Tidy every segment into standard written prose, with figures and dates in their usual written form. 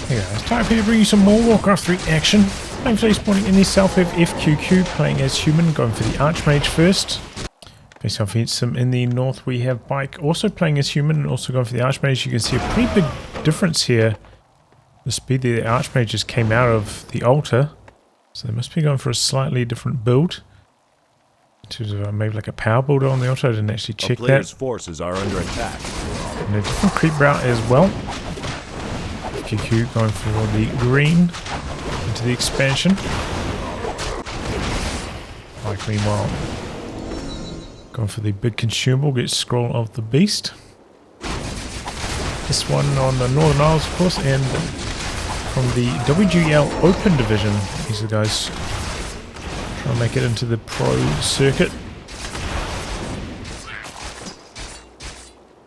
Hey guys, time here to bring you some more Warcraft 3 action. I'm today spawning in the South of FQQ, playing as human, going for the Archmage first. Based off some in the north we have Bike also playing as human and also going for the Archmage. You can see a pretty big difference here. The speed that the Archmage just came out of the altar. So they must be going for a slightly different build. To maybe like a power builder on the altar. I didn't actually check that. Player's forces are under attack. And a different creep route as well. FQQ going for the green into the expansion. Like meanwhile, going for the big consumable, get Scroll of the Beast. This one on the Northern Isles, of course, and from the WGL Open Division. These are the guys trying to make it into the pro circuit.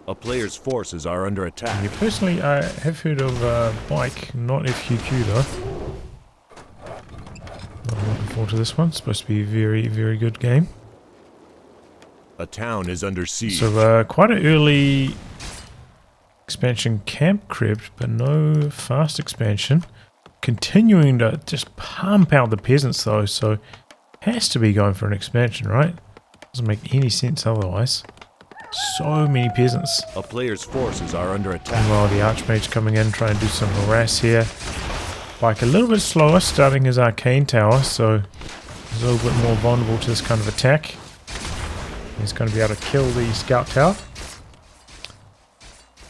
A player's forces are under attack. Yeah, personally, I have heard of Bike, not FQQ though. I'm looking forward to this one. It's supposed to be a very, very good game. A town is under siege. So quite an early expansion camp crypt, but no fast expansion. Continuing to just pump out the peasants though, so has to be going for an expansion, right? Doesn't make any sense otherwise. So many peasants. A player's forces are under attack. Meanwhile, the Archmage coming in, trying to do some harass here. Bike a little bit slower, starting his arcane tower, so he's a little bit more vulnerable to this kind of attack. He's going to be able to kill the scout tower.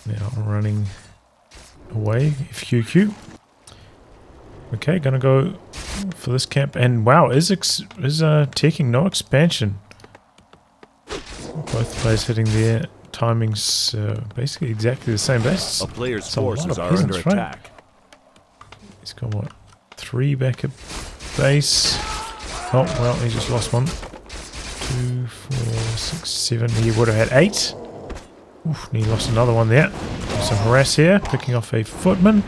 Now running away, FQQ. Okay, gonna go for this camp, and wow, is taking no expansion. Both players hitting their timings basically exactly the same. That's a player's a forces are peasants, under attack. He's got what? 3 back at base. Oh well, he just lost one. 2, 4, 6, 7. He would have had 8. Oof, and he lost another one there. Some harass here, picking off a footman.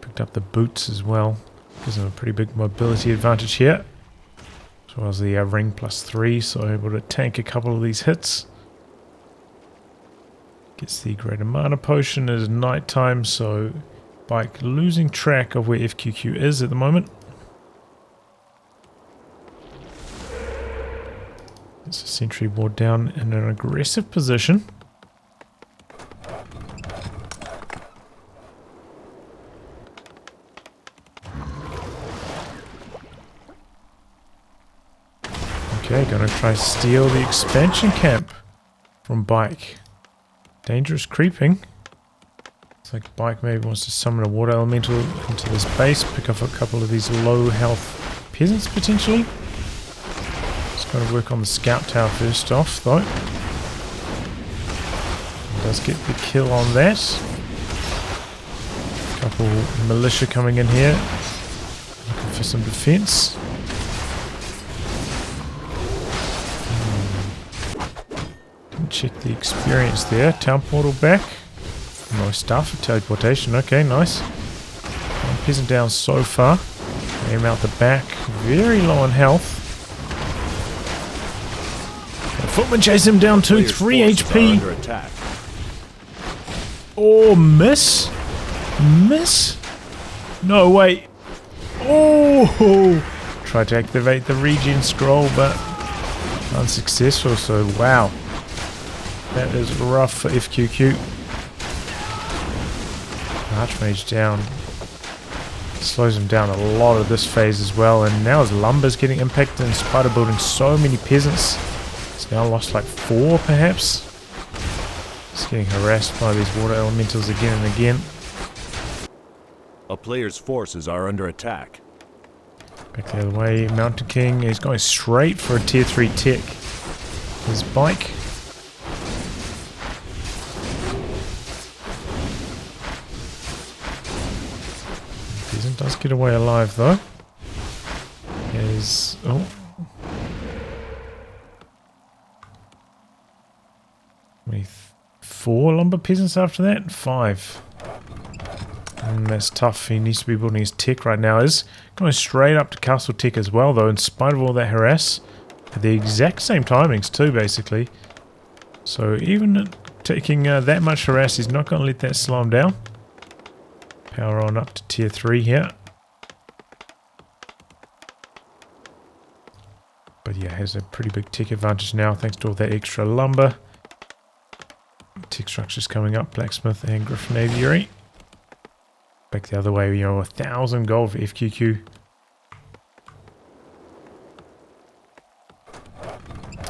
Picked up the boots as well. Gives him a pretty big mobility advantage here. As well as the ring +3, so able to tank a couple of these hits. Gets the greater mana potion. It is night time, so Bike losing track of where FQQ is at the moment. It's a sentry ward down in an aggressive position. Okay, gonna try to steal the expansion camp from Bike. Dangerous creeping. Looks like Bike maybe wants to summon a water elemental into this base, pick up a couple of these low health peasants potentially. Just gotta work on the scout tower first off though. Does get the kill on that. Couple militia coming in here, looking for some defense. Check the experience there. Town portal back. Nice stuff. Teleportation. Okay, nice. One peasant down so far. Aim out the back. Very low on health. The footman chase him down to 3 HP. Oh, miss. Miss. No, wait. Oh. Tried to activate the regen scroll, but unsuccessful. So, wow. That is rough for FQQ. Archmage down. Slows him down a lot of this phase as well. And now his lumber's getting impacted in spite of building so many peasants. He's now lost like 4 perhaps. He's getting harassed by these water elementals again and again. A player's forces are under attack. Back the other way. Mountain King is going straight for a tier 3 tech. His Bike. Does get away alive though. Is oh, 4 lumber peasants after that. 5. And that's tough. He needs to be building his tech right now. Is going straight up to castle tech as well though, in spite of all that harass. At the exact same timings too, basically. So even taking that much harass, he's not going to let that slow him down. power on up to tier 3 here. But yeah, has a pretty big tick advantage now thanks to all that extra lumber. Tick structures coming up, blacksmith and griffin aviary. Back the other way, 1,000 gold for FQQ.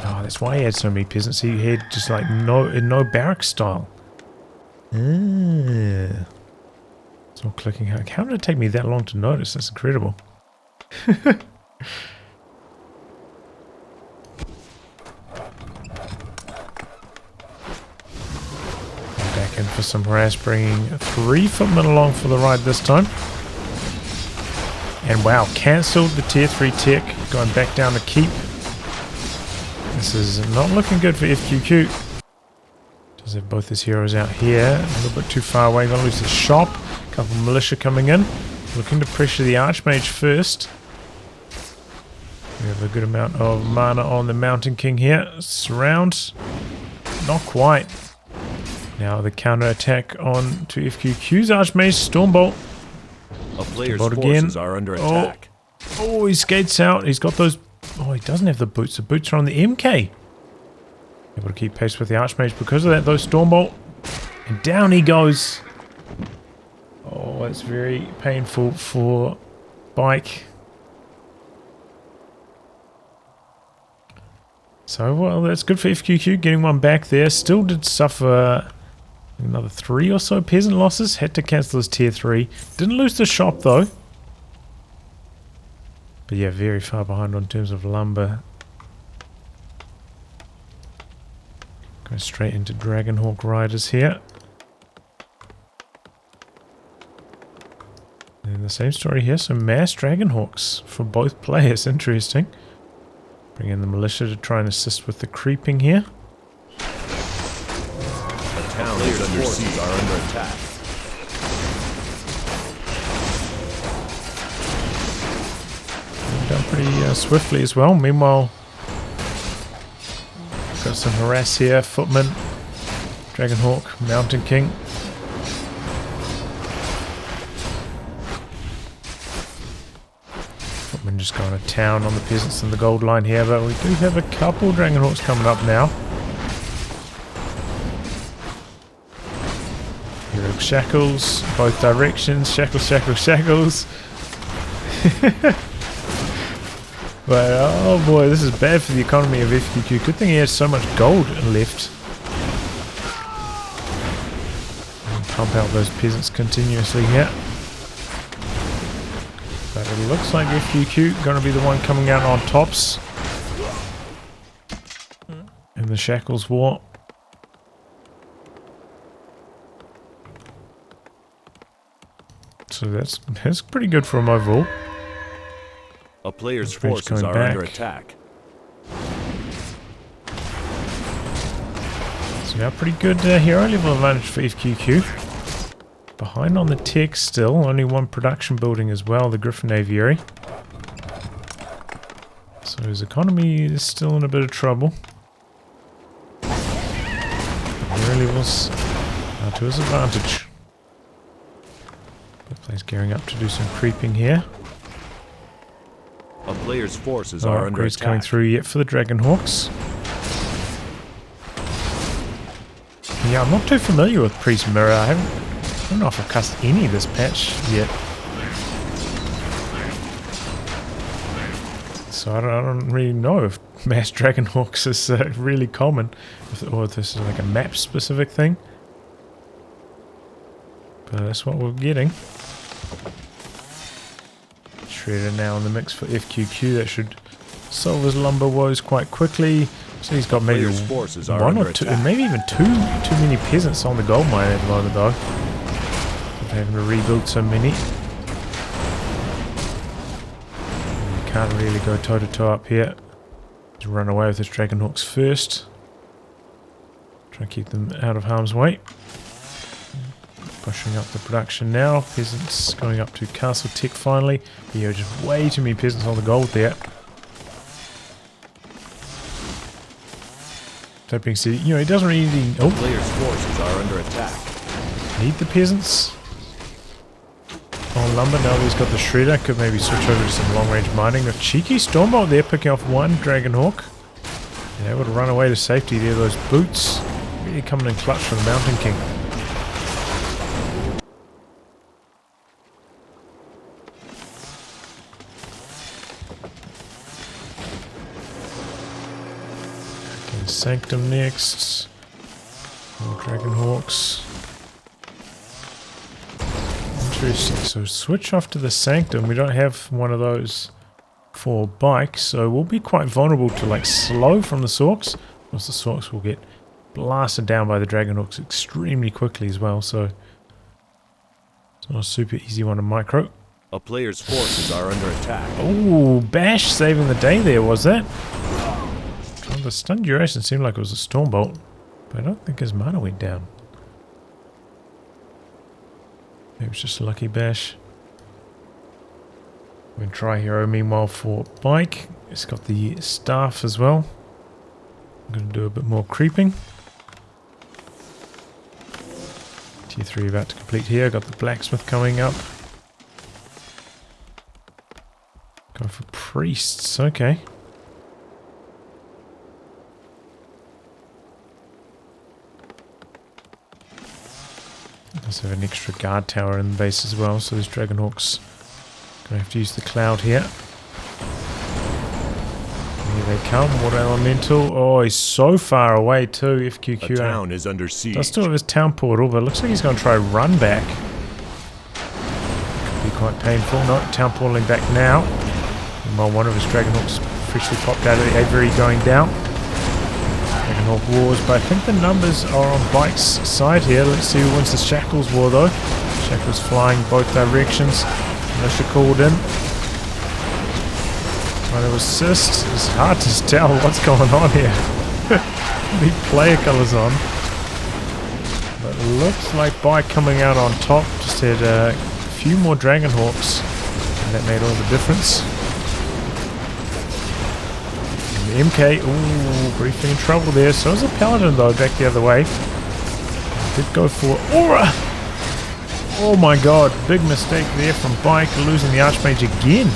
Oh, that's why he had so many peasants. He had just like no barrack style. It's all clicking. How did it take me that long to notice? That's incredible. Back in for some harass, bringing 3 footmen along for the ride this time. And wow, cancelled the tier 3 tick, going back down the keep. This is not looking good for FQQ. Does have both his heroes out here, a little bit too far away, gonna lose the shop. A couple of militia coming in, looking to pressure the Archmage first. We have a good amount of mana on the Mountain King here. Surround, not quite. Now the counter attack on to FQQ's Archmage, Stormbolt. A player's forces are under attack. Oh, he skates out. He's got those. Oh, he doesn't have the boots. The boots are on the MK. Able to keep pace with the Archmage because of that, though. Stormbolt. And down he goes. Oh, it's very painful for Bike. So, well, that's good for FQQ. Getting one back there. Still did suffer another 3 or so peasant losses. Had to cancel his tier 3. Didn't lose the shop, though. But yeah, very far behind on terms of lumber. Go straight into Dragonhawk riders here. And the same story here, so mass Dragonhawks for both players, interesting. Bring in the militia to try and assist with the creeping here. The town's under siege are under attack. Done pretty swiftly as well. Meanwhile, got some harass here. Footman, Dragonhawk, Mountain King. Footman just going to town on the peasants in the gold line here, but we do have a couple Dragonhawks coming up now. Hero shackles, both directions. Shackles, shackles, shackles. But oh boy, this is bad for the economy of FQQ. Good thing he has so much gold left. And pump out those peasants continuously here. But it looks like FQQ going to be the one coming out on tops in the Shackles War. So that's pretty good for him overall. A player's forces are under attack. So now pretty good hero level advantage for FQQ. Behind on the tech still, only one production building as well, the Griffin Aviary. So his economy is still in a bit of trouble. Hero levels are to his advantage. Both players gearing up to do some creeping here. A player's forces are under attack. Coming through yet for the Dragonhawks. Yeah, I'm not too familiar with Priest Mirror. I don't know if I've cast any this patch yet. So I don't really know if mass Dragonhawks is really common, or if this is like a map specific thing. But that's what we're getting. Shredder now in the mix for FQQ. That should solve his lumber woes quite quickly. So he's got maybe one or two, maybe even too many peasants on the gold mine at the moment though. Having to rebuild so many. You can't really go toe to toe up here. Just run away with his Dragonhawks first. Try and keep them out of harm's way. Pushing up the production now. Peasants going up to Castle Tech finally. But yeah, just way too many peasants on the gold there. That being said, he doesn't really need... Oh, player's forces are under attack. Need the peasants. Oh, lumber now that he's got the shredder. Could maybe switch over to some long range mining. A cheeky Stormbolt there picking off one Dragonhawk. And able to run away to safety there. Those boots really coming in clutch for the Mountain King. Okay, Sanctum next. More Dragonhawks. Interesting. So switch off to the Sanctum. We don't have one of those for bikes, so we'll be quite vulnerable to like slow from the Sorks. Because the Sorks will get blasted down by the Dragonhawks extremely quickly as well, so it's not a super easy one to micro. A player's forces are under attack. Oh, Bash saving the day there, was that? Well, the stun duration seemed like it was a Stormbolt, but I don't think his mana went down. Maybe it's just a lucky Bash. We can try Hero meanwhile for bike. It's got the staff as well. I'm going to do a bit more creeping. Tier 3 about to complete here. Got the blacksmith coming up. Going for priests. Okay. Also have an extra guard tower in the base as well, so these Dragonhawks gonna have to use the cloud here. Here they come, water elemental. Oh, he's so far away too, FQQ. A town is under siege. Does still have his town portal, but it looks like he's gonna try run back. Could be quite painful. No, town portaling back now. Meanwhile, one of his Dragonhawks freshly popped out of the aviary going down. Dragonhawk wars, but I think the numbers are on Bike's side here. Let's see who wins the Shackles war though. Shackles flying both directions. Militia called in. Trying to assist. It's hard to tell what's going on here. The player colours on. But it looks like Bike coming out on top. Just had a few more Dragonhawks. And that made all the difference. MK, ooh, briefly in trouble there. So is the Paladin though, back the other way. Did go for Aura. Oh my god, big mistake there from Bike, losing the Archmage again.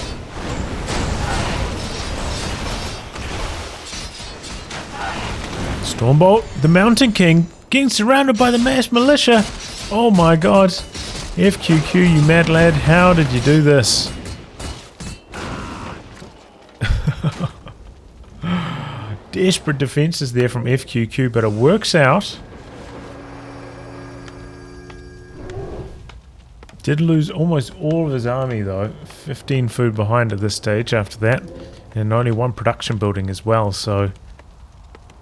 Stormbolt, the Mountain King, getting surrounded by the mass militia. Oh my god. FQQ, you mad lad, how did you do this? Desperate defenses there from FQQ, but it works out. Did lose almost all of his army though. 15 food behind at this stage after that. And only one production building as well, so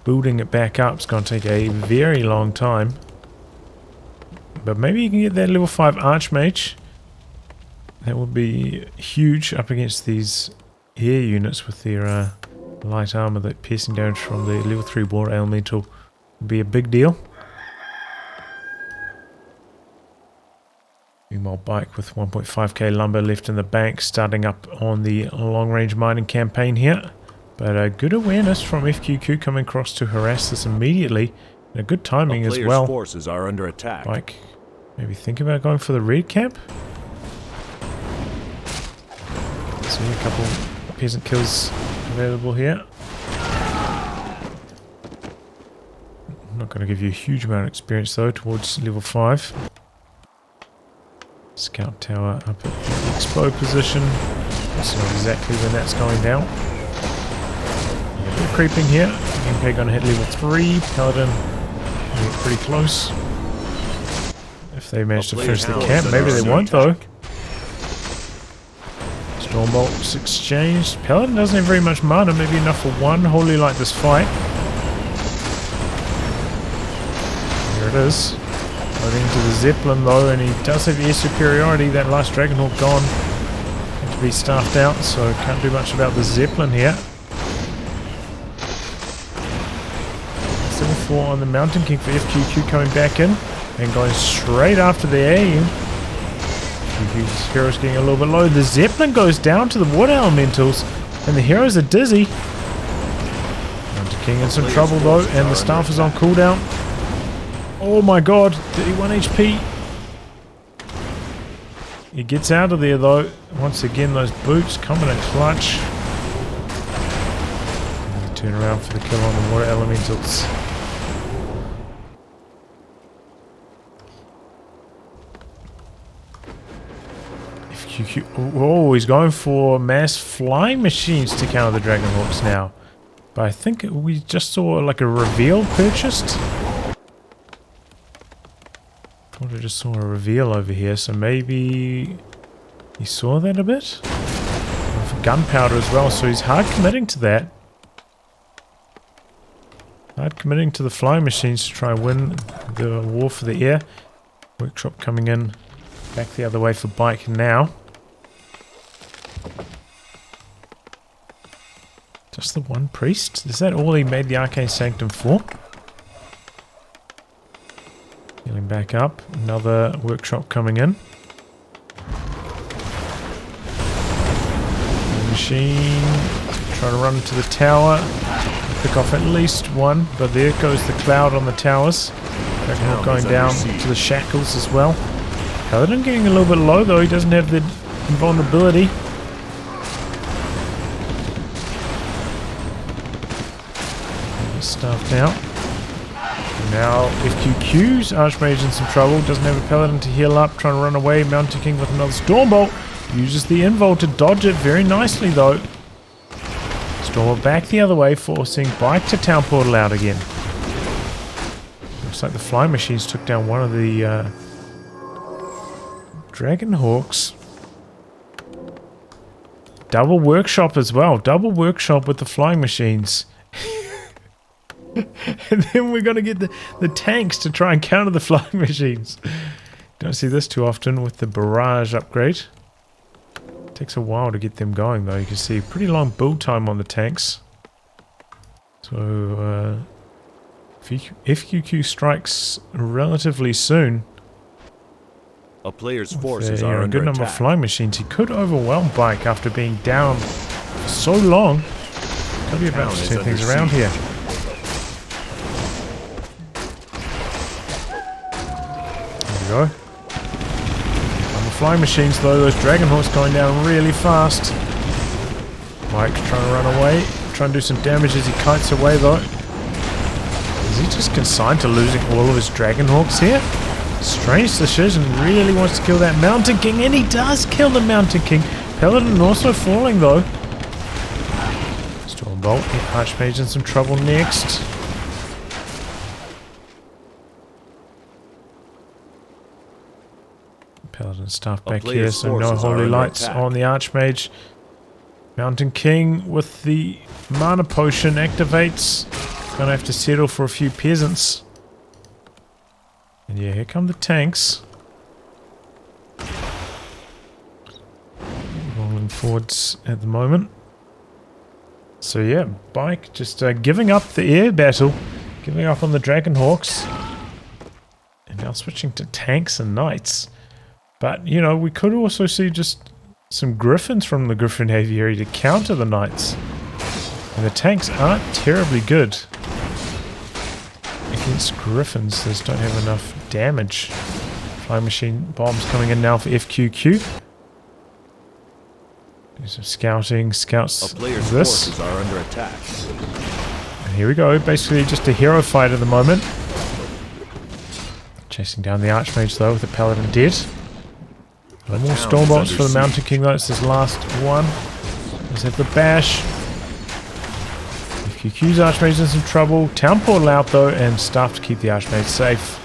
building it back up is going to take a very long time. But maybe you can get that level 5 Archmage. That would be huge up against these air units with their light armor. That piercing damage from the level 3 water elemental would be a big deal. Meanwhile, Bike with 1.5k lumber left in the bank, starting up on the long range mining campaign here. But a good awareness from FQQ coming across to harass this immediately. And a good timing as well. Forces are under attack. Bike, maybe think about going for the red camp. See a couple peasant kills available here. Not going to give you a huge amount of experience though towards level 5. Scout tower up at the expo position. It's not exactly when that's going down. They're creeping here. MP going to hit level 3. Paladin get pretty close. If they manage to finish the camp, maybe they won't though. Stormbolts exchanged. Paladin doesn't have very much mana, maybe enough for one. Wholly like this fight. Here it is. Going into the Zeppelin though, and he does have air superiority. That last Dragonhawk gone. Had to be staffed out, so can't do much about the Zeppelin here. Level 4 on the Mountain King for FQQ coming back in and going straight after the aim. FQQ's heroes getting a little bit low. The Zeppelin goes down to the water elementals, and the heroes are dizzy. Mountain King in some trouble though, and the staff is on cooldown. Oh my god, 31 HP. He gets out of there though. Once again, those boots coming in clutch. Turn around for the kill on the water elementals. FQQ. Oh, he's going for mass flying machines to counter the Dragonhawks now. But I think we just saw like a reveal purchased. Thought I just saw a reveal over here, so maybe he saw that a bit. And for gunpowder as well, so he's hard committing to that. Hard committing to the flying machines to try and win the war for the air. Workshop coming in back the other way for bike now. Just the one priest? Is that all he made the Arcane Sanctum for? Healing back up. Another workshop coming in. Machine. Trying to run to the tower. Pick off at least one. But there goes the cloud on the towers. Dragonhawk going down to the shackles as well. Paladin getting a little bit low though. He doesn't have the invulnerability. Stuffed out. Now FQQ's Archmage in some trouble. Doesn't have a Paladin to heal up. Trying to run away. Mountain King with another Stormbolt. Uses the invul to dodge it very nicely though. Stormbolt back the other way, forcing Bike to town portal out again. Looks like the flying machines took down one of the Dragonhawks. Double workshop as well. Double workshop with the flying machines. And then we're going to get the tanks to try and counter the flying machines. Don't see this too often with the barrage upgrade. Takes a while to get them going though. You can see pretty long build time on the tanks. So FQQ strikes relatively soon. A player's forces a are under good number attack. of flying machines. He could overwhelm Bike after being down for so long. Could be about to turn things around here. There we go. On the flying machines though, those Dragonhawks going down really fast. Mike trying to run away. Trying to do some damage as he kites away though. Is he just consigned to losing all of his Dragonhawks here? Strange decision. Really wants to kill that Mountain King, and he does kill the Mountain King. Paladin also falling though. Stormbolt. Archmage in some trouble next. Paladin stuff back here, so no holy lights on the Archmage. Mountain King with the mana potion activates. Gonna have to settle for a few peasants. And yeah, here come the tanks. Rolling forwards at the moment. So yeah, Bike just giving up the air battle. Giving up on the Dragonhawks. And now switching to tanks and knights. But, you know, we could also see just some griffins from the Griffin Aviary to counter the knights. And the tanks aren't terribly good against griffins. They just don't have enough damage. Flying machine bombs coming in now for FQQ. Do some scouting. Scouts A player's this. forces are under attack. And here we go. Basically just a hero fight at the moment. Chasing down the Archmage though with the Paladin dead. No more Stormbolts for the Mountain King though. It's this last one. Let's have the bash. FQQ's Archmage in some trouble. Town portal out though, and stuff to keep the Archmage safe.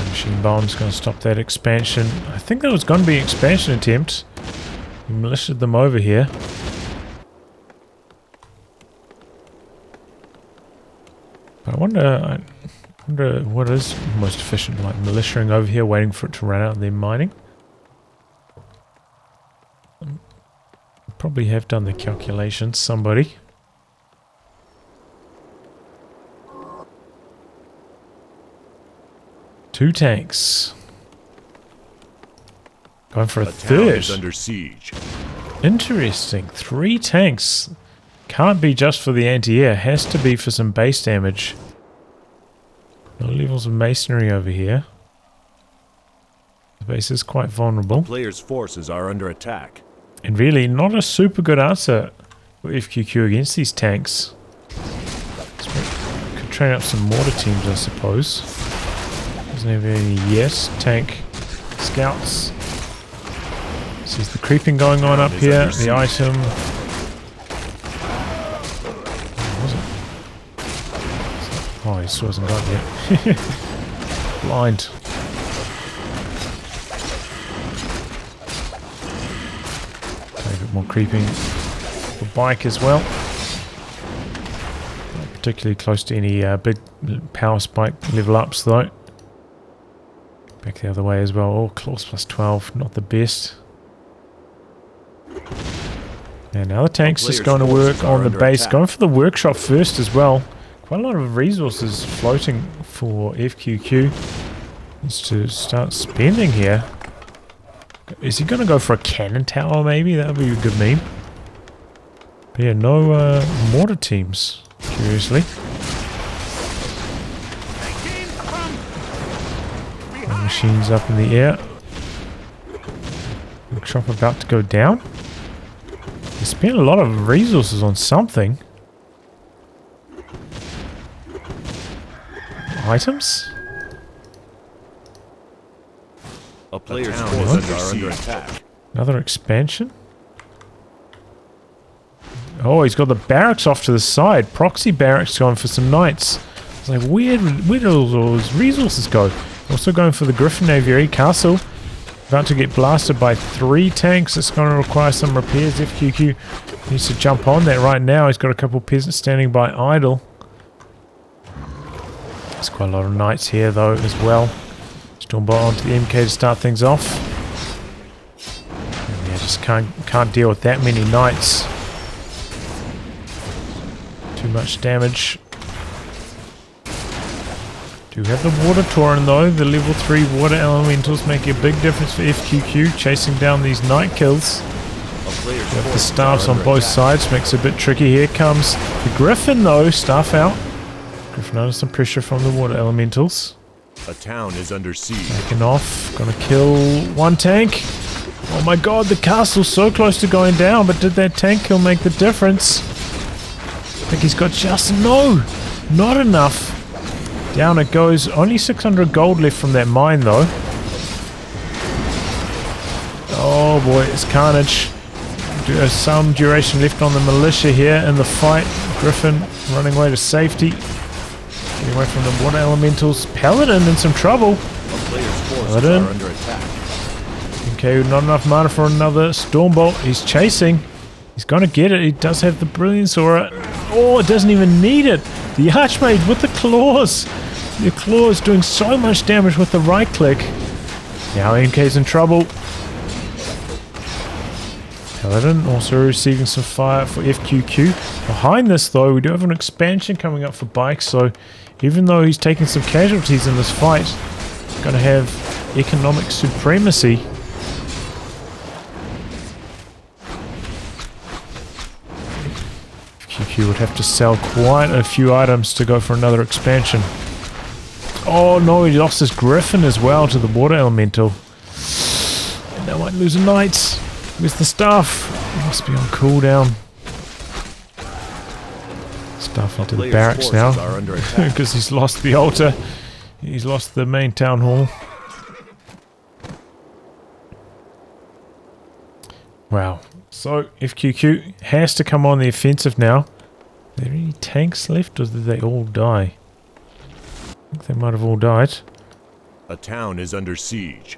Machine bomb's going to stop that expansion. I think that was going to be an expansion attempt. We militiaed them over here. I wonder what is most efficient, like militiaing over here, waiting for it to run out and then mining. Probably have done the calculations, somebody. Two tanks. Going for a third. Is under siege. Interesting. 3 tanks. Can't be just for the anti-air. Has to be for some base damage. No levels of masonry over here. The base is quite vulnerable. Players' forces are under attack. And really, not a super good answer for FQQ against these tanks. Could train up some mortar teams, I suppose. Doesn't have any yet. Tank scouts. Sees the creeping going on up here. The item. What was it? Oh, he still hasn't got it yet. Blind. A bit more creeping for bike as well. Not particularly close to any big power spike level ups though. Back the other way as well. Oh, claws plus 12, not the best. And now the tank's just going to work on the base, going for the workshop first as well. Quite a lot of resources floating for FQQ. Needs to start spending here. Is he going to go for a cannon tower maybe? That would be a good meme. But yeah, no mortar teams, curiously. Machines up in the air. Workshop about to go down. They spent a lot of resources on something. Items? A player's forces are under attack. Another expansion? Oh, he's got the barracks off to the side. Proxy barracks going for some knights. It's like, where did all those resources go? Also going for the Griffin Aviary Castle. About to get blasted by 3 tanks. It's going to require some repairs. FQQ needs to jump on that right now. He's got a couple of peasants standing by idle. There's quite a lot of knights here though as well. Stormbolt onto the MK to start things off. And yeah, just can't deal with that many knights. Too much damage. Do have the water Tauren though. The level 3 water elementals making a big difference for FQQ, chasing down these night kills. With the staffs on both sides makes it a bit tricky. Here comes the Griffin though, staff out. Griffin under some pressure from the water elementals. A town is under siege. Taken off, gonna kill one tank. Oh my god, the castle's so close to going down, but did that tank kill make the difference? I think he's got just, no, not enough. Down it goes. Only 600 gold left from that mine though. Oh boy, it's carnage. There's some duration left on the militia here in the fight. Griffin running away to safety. Getting away from the water elementals. Paladin in some trouble. Paladin. Under attack. Okay, not enough mana for another Stormbolt. He's chasing. He's gonna get it. He does have the Brilliance Aura. Oh, it doesn't even need it. The Archmage with the claws. The claws doing so much damage with the right click. Now MK's in trouble. Paladin also receiving some fire for FQQ. Behind this though, we do have an expansion coming up for Bike, so even though he's taking some casualties in this fight, he's going to have economic supremacy. FQQ would have to sell quite a few items to go for another expansion. Oh no, he lost his Griffin as well to the water elemental. And that might lose a knight. Where's the staff? He must be on cooldown. Staff into the barracks now. Because he's lost the altar. He's lost the main town hall. Wow. So FQQ has to come on the offensive now. Are there any tanks left or did they all die? I think they might have all died. A town is under siege.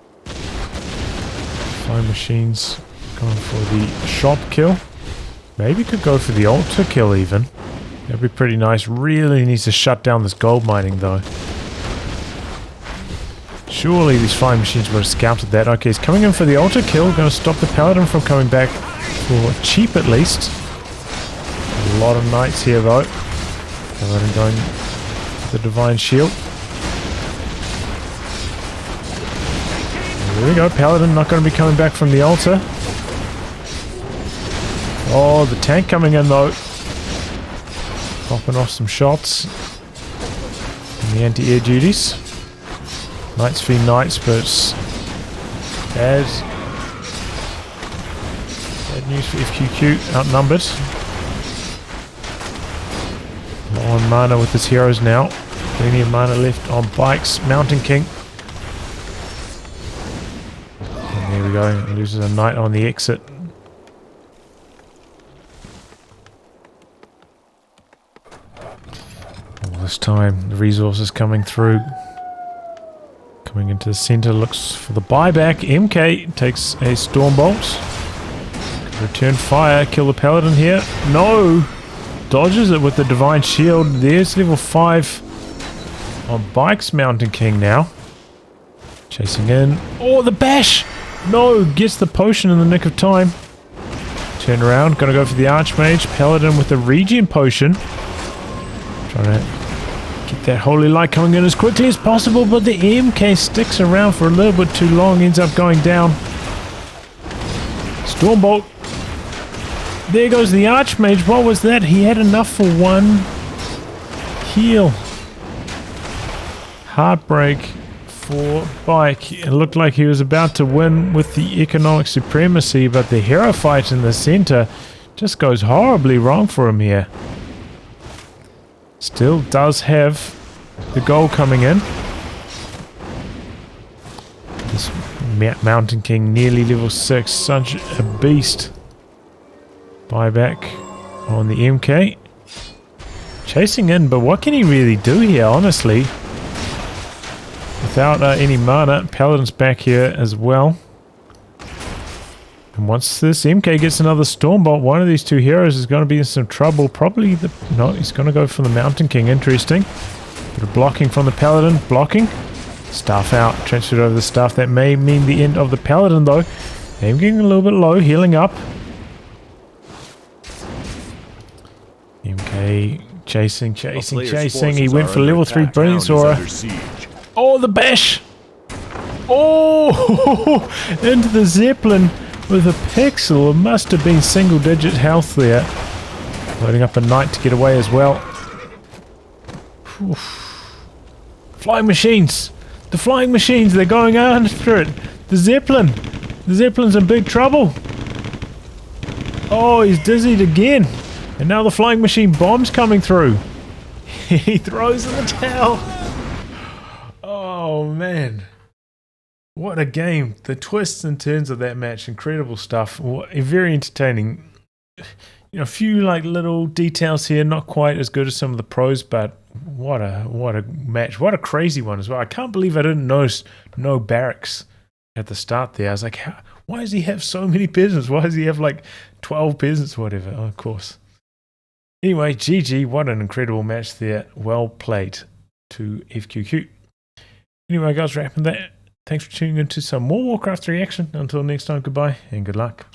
Fire machines going for the shop kill. Maybe could go for the altar kill even. That'd be pretty nice. Really needs to shut down this gold mining though. Surely these fire machines would have scouted that. Okay, he's coming in for the altar kill. Going to stop the paladin from coming back for cheap at least. A lot of knights here though. Paladin going for the divine shield. There we go, Paladin not going to be coming back from the altar. Oh, the tank coming in though. Popping off some shots. In the anti-air duties. Knights v Knights, but Bad news for FQQ, outnumbered. Low on mana with his heroes now. Plenty of mana left on bikes. Mountain King. And there we go. Loses a knight on the exit. All this time, the resources coming through. Coming into the center, looks for the buyback. MK takes a Stormbolt. Return fire, kill the paladin here. No! Dodges it with the divine shield. There's level 5 on bikes. Mountain King now. Chasing in. Oh, the bash! No! Gets the potion in the nick of time. Turn around, gonna go for the Archmage. Paladin with the regen potion. Trying to get that holy light coming in as quickly as possible, but the MK sticks around for a little bit too long, ends up going down. Stormbolt. There goes the Archmage. What was that? He had enough for one heal. Heartbreak for Bike. It looked like he was about to win with the economic supremacy, but the hero fight in the center just goes horribly wrong for him here. Still does have the goal coming in. This Mountain King nearly level 6. Such a beast. Buyback on the MK. Chasing in, but what can he really do here, honestly? Without any mana. Paladin's back here as well. And once this MK gets another Stormbolt, one of these two heroes is going to be in some trouble. Probably the... No, he's going to go for the Mountain King. Interesting. Bit of blocking from the Paladin. Blocking. Staff out. Transferred over the staff. That may mean the end of the Paladin, though. I'm getting a little bit low. Healing up. MK chasing. He went for level 3 Brilliance Aura. Oh, the bash! Oh! Into the Zeppelin with a pixel. It must have been single digit health there. Loading up a knight to get away as well. Oof. Flying machines! The flying machines, they're going after it. The Zeppelin! The Zeppelin's in big trouble. Oh, he's dizzied again. And now the flying machine bomb's coming through. He throws in the towel. Oh man. What a game. The twists and turns of that match. Incredible stuff. Very entertaining. You know, a few like little details here, not quite as good as some of the pros, but what a match. What a crazy one as well. I can't believe I didn't notice no barracks at the start there. I was like, why does he have so many peasants? Why does he have like 12 peasants or whatever? Oh, of course. Anyway, GG, what an incredible match there. Well played to FQQ. Anyway, guys, wrapping that. Thanks for tuning in to some more Warcraft 3 action. Until next time, goodbye and good luck.